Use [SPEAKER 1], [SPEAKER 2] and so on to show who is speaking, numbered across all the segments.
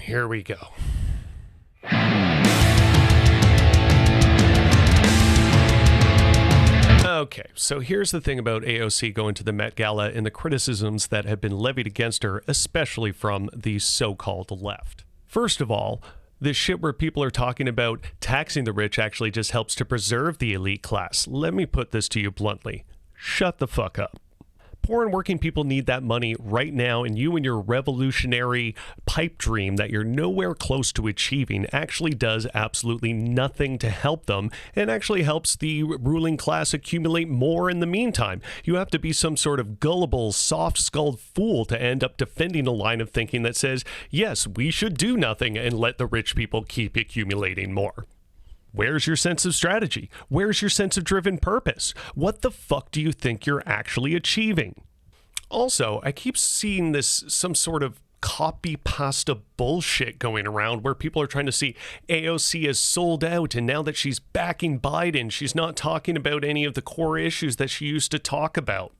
[SPEAKER 1] Here we go. Okay, so here's the thing about AOC going to the Met Gala and the criticisms that have been levied against her, especially from the so-called left. First of all, this shit where people are talking about taxing the rich actually just helps to preserve the elite class. Let me put this to you bluntly. Shut the fuck up. Poor and working people need that money right now, and you and your revolutionary pipe dream that you're nowhere close to achieving actually does absolutely nothing to help them, and actually helps the ruling class accumulate more in the meantime. You have to be some sort of gullible, soft-skulled fool to end up defending a line of thinking that says, yes, we should do nothing and let the rich people keep accumulating more. Where's your sense of strategy? Where's your sense of driven purpose? What the fuck do you think you're actually achieving? Also, I keep seeing this some sort of copy pasta bullshit going around where people are trying to see AOC is sold out, and now that she's backing Biden, she's not talking about any of the core issues that she used to talk about.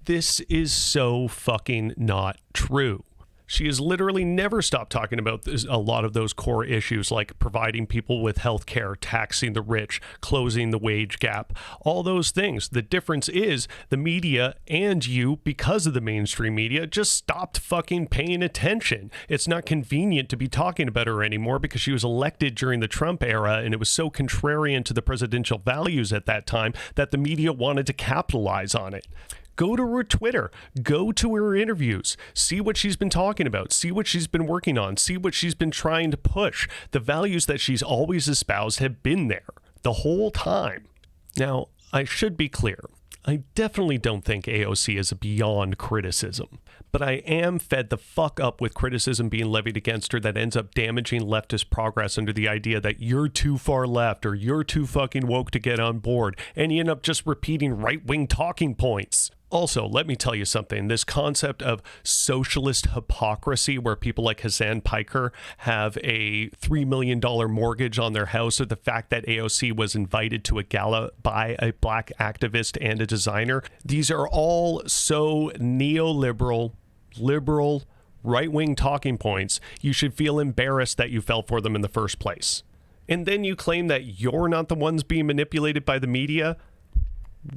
[SPEAKER 1] This is so fucking not true. She has literally never stopped talking about a lot of those core issues, like providing people with health care, taxing the rich, closing the wage gap, all those things. The difference is the media and you, because of the mainstream media, just stopped fucking paying attention. It's not convenient to be talking about her anymore because she was elected during the Trump era, and it was so contrarian to the presidential values at that time that the media wanted to capitalize on it. Go to her Twitter, go to her interviews, see what she's been talking about, see what she's been working on, see what she's been trying to push. The values that she's always espoused have been there the whole time. Now, I should be clear. I definitely don't think AOC is beyond criticism, but I am fed the fuck up with criticism being levied against her that ends up damaging leftist progress under the idea that you're too far left or you're too fucking woke to get on board, and you end up just repeating right-wing talking points. Also, let me tell you something. This concept of socialist hypocrisy, where people like Hassan Piker have a $3 million mortgage on their house, or the fact that AOC was invited to a gala by a black activist and a designer, these are all so neoliberal, liberal, right-wing talking points, you should feel embarrassed that you fell for them in the first place. And then you claim that you're not the ones being manipulated by the media?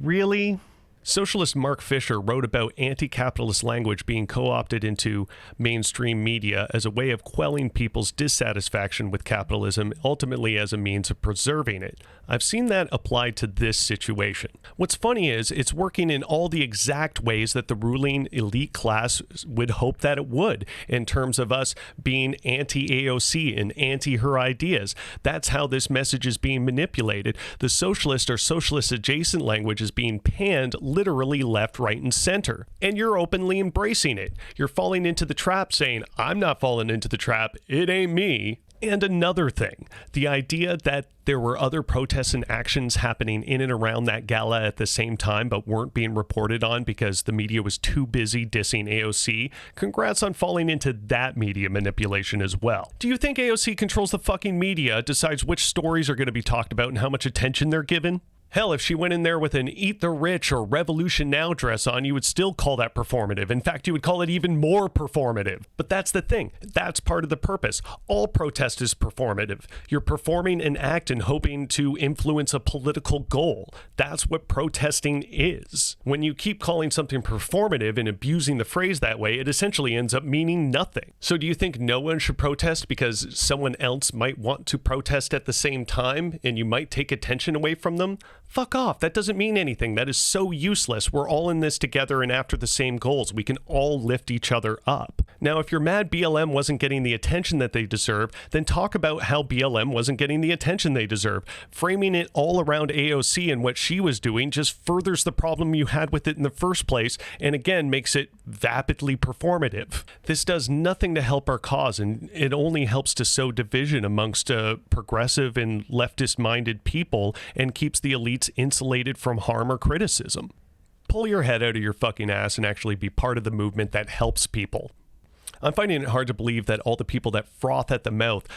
[SPEAKER 1] Really? Socialist Mark Fisher wrote about anti-capitalist language being co-opted into mainstream media as a way of quelling people's dissatisfaction with capitalism, ultimately as a means of preserving it. I've seen that applied to this situation. What's funny is it's working in all the exact ways that the ruling elite class would hope that it would, in terms of us being anti-AOC and anti-her ideas. That's how this message is being manipulated. The socialist or socialist adjacent language is being panned literally left, right, and center. And you're openly embracing it. You're falling into the trap saying, I'm not falling into the trap, it ain't me. And another thing, the idea that there were other protests and actions happening in and around that gala at the same time but weren't being reported on because the media was too busy dissing AOC, congrats on falling into that media manipulation as well. Do you think AOC controls the fucking media, decides which stories are going to be talked about and how much attention they're given? Hell, if she went in there with an Eat the Rich or Revolution Now dress on, you would still call that performative. In fact, you would call it even more performative. But that's the thing. That's part of the purpose. All protest is performative. You're performing an act and hoping to influence a political goal. That's what protesting is. When you keep calling something performative and abusing the phrase that way, it essentially ends up meaning nothing. So do you think no one should protest because someone else might want to protest at the same time and you might take attention away from them? Fuck off. That doesn't mean anything. That is so useless. We're all in this together and after the same goals. We can all lift each other up. Now, if you're mad BLM wasn't getting the attention that they deserve, then talk about how BLM wasn't getting the attention they deserve. Framing it all around AOC and what she was doing just furthers the problem you had with it in the first place, and again makes it vapidly performative. This does nothing to help our cause, and it only helps to sow division amongst progressive and leftist-minded people and keeps the elites insulated from harm or criticism. Pull your head out of your fucking ass and actually be part of the movement that helps people. I'm finding it hard to believe that all the people that froth at the mouth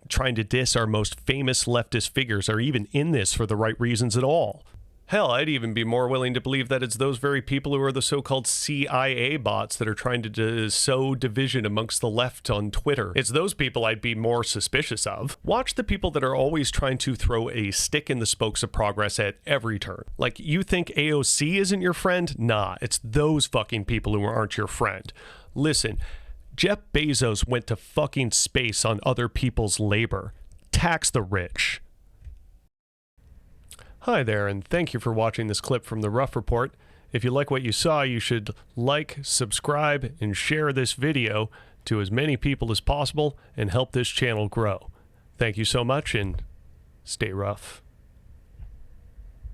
[SPEAKER 1] trying to diss our most famous leftist figures are even in this for the right reasons at all. Hell, I'd even be more willing to believe that it's those very people who are the so-called CIA bots that are trying to sow division amongst the left on Twitter. It's those people I'd be more suspicious of. Watch the people that are always trying to throw a stick in the spokes of progress at every turn. Like, you think AOC isn't your friend? Nah, it's those fucking people who aren't your friend. Listen, Jeff Bezos went to fucking space on other people's labor. Tax the rich. Hi there, and thank you for watching this clip from the Rough Report. If you like what you saw, you should like, subscribe, and share this video to as many people as possible and help this channel grow. Thank you so much, and stay rough.